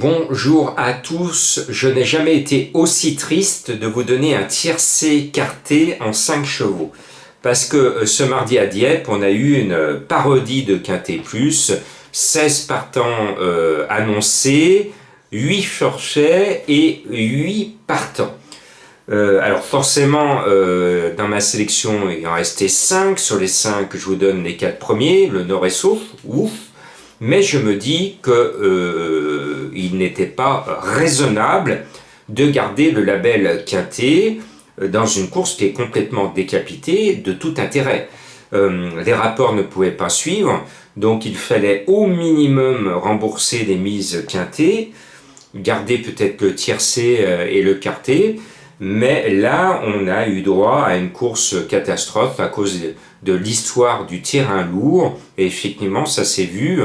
Bonjour à tous, je n'ai jamais été aussi triste de vous donner un tiercé quarté en 5 chevaux. Parce que ce mardi à Dieppe, on a eu une parodie de Quintet Plus, 16 partants annoncés, 8 forfaits et 8 partants. Alors forcément, dans ma sélection, il en restait 5. Sur les 5, je vous donne les 4 premiers, le Nord est sauf, ouf. Mais je me dis qu'il n'était pas raisonnable de garder le label Quintet dans une course qui est complètement décapitée de tout intérêt. Les rapports ne pouvaient pas suivre, donc il fallait au minimum rembourser les mises Quintet, garder peut-être le tiercé et le quartet, mais là on a eu droit à une course catastrophe à cause de l'histoire du terrain lourd, et effectivement ça s'est vu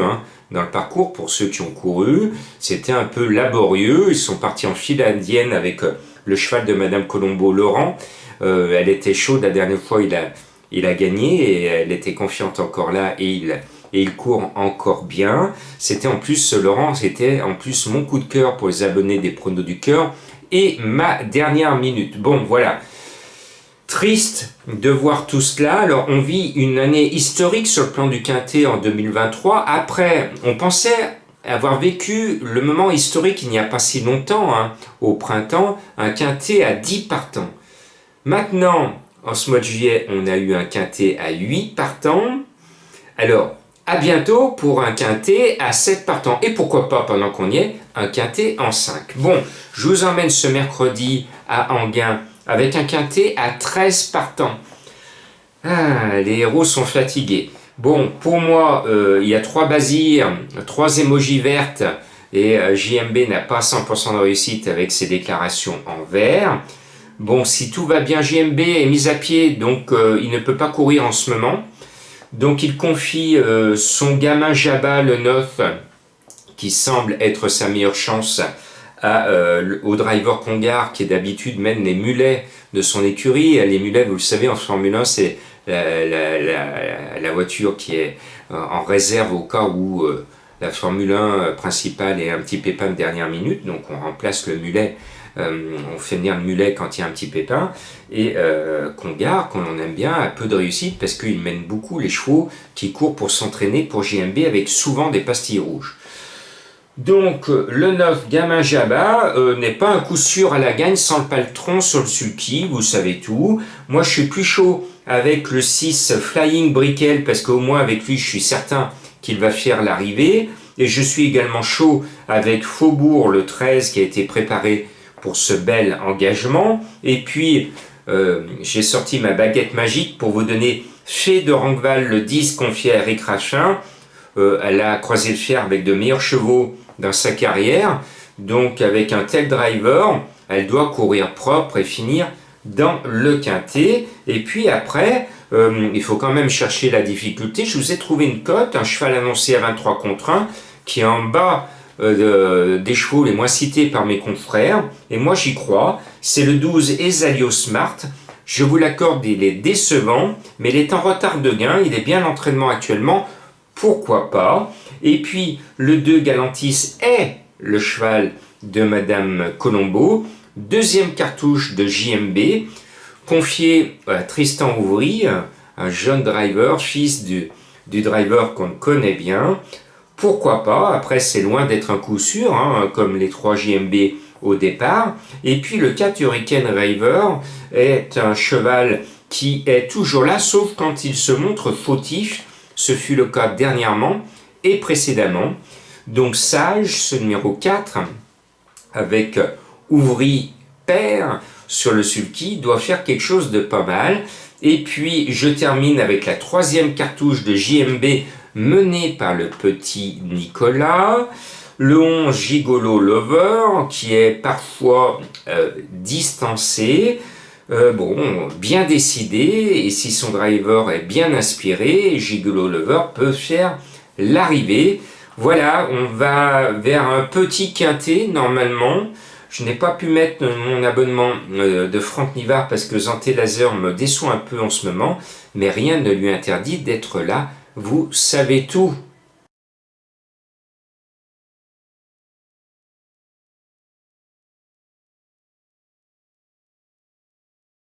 dans le parcours pour ceux qui ont couru. C'était un peu laborieux, ils sont partis en file indienne avec le cheval de Madame Colombo, Laurent. Elle était chaude la dernière fois, il a gagné et elle était confiante encore là, et il court encore bien. C'était en plus, Laurent, c'était en plus mon coup de cœur pour les abonnés des pronos du cœur et ma dernière minute. Bon, voilà. Triste de voir tout cela. Alors, on vit une année historique sur le plan du Quintet en 2023. Après, on pensait avoir vécu le moment historique il n'y a pas si longtemps, au printemps, un Quintet à 10 partants. Maintenant, en ce mois de juillet, on a eu un Quintet à 8 partants. Alors, à bientôt pour un Quintet à 7 partants. Et pourquoi pas, pendant qu'on y est, un Quintet en 5. Bon, je vous emmène ce mercredi à Enghien avec un Quintet à 13 partants. Ah, les héros sont fatigués. Bon, pour moi, il y a 3 basirs, 3 émojis vertes, et JMB n'a pas 100% de réussite avec ses déclarations en vert. Bon, si tout va bien, JMB est mis à pied, donc il ne peut pas courir en ce moment. Donc il confie son gamin Jabba, le 9, qui semble être sa meilleure chance, au driver Congar, qui d'habitude mène les mulets de son écurie. Les mulets, vous le savez, en Formule 1, c'est la voiture qui est en réserve au cas où la Formule 1 principale est un petit pépin de dernière minute. Donc on remplace le mulet, on fait venir le mulet quand il y a un petit pépin. Et Congar, qu'on en aime bien, a peu de réussite parce qu'il mène beaucoup les chevaux qui courent pour s'entraîner pour JMB avec souvent des pastilles rouges. Donc le 9, gamin Jabba, n'est pas un coup sûr à la gagne sans le paltron sur le sulky, vous savez tout. Moi je suis plus chaud avec le 6, Flying Brickell, parce qu'au moins avec lui je suis certain qu'il va faire l'arrivée. Et je suis également chaud avec Faubourg, le 13, qui a été préparé pour ce bel engagement. Et puis j'ai sorti ma baguette magique pour vous donner Fée de Rangval, le 10, confié à Eric Rachin. Elle a croisé le fer avec de meilleurs chevaux dans sa carrière, donc avec un tel driver, elle doit courir propre et finir dans le Quintet. Et puis après, il faut quand même chercher la difficulté. Je vous ai trouvé une cote, un cheval annoncé à 23 contre 1, qui est en bas des chevaux les moins cités par mes confrères, et moi j'y crois. C'est le 12 Esalio Smart. Je vous l'accorde, il est décevant, mais il est en retard de gain, il est bien en entraînement actuellement, pourquoi pas. Et puis le 2 Galantis est le cheval de Madame Colombo, deuxième cartouche de JMB, confié à Tristan Ouvry, un jeune driver, fils du driver qu'on connaît bien. Pourquoi pas, après c'est loin d'être un coup sûr, comme les 3 JMB au départ. Et puis le 4 Hurricane Raver est un cheval qui est toujours là, sauf quand il se montre fautif. Ce fut le cas dernièrement et précédemment. Donc sage, ce numéro 4, avec Ouvry père sur le sulky, doit faire quelque chose de pas mal. Et puis je termine avec la 3e cartouche de JMB menée par le petit Nicolas. Le 11 Gigolo Lover, qui est parfois distancé. Bon, bien décidé, et si son driver est bien inspiré, Gigolo Lover peut faire l'arrivée. Voilà, on va vers un petit quintet normalement. Je n'ai pas pu mettre mon abonnement de Franck Nivard parce que Zanté Laser me déçoit un peu en ce moment, mais rien ne lui interdit d'être là. Vous savez tout.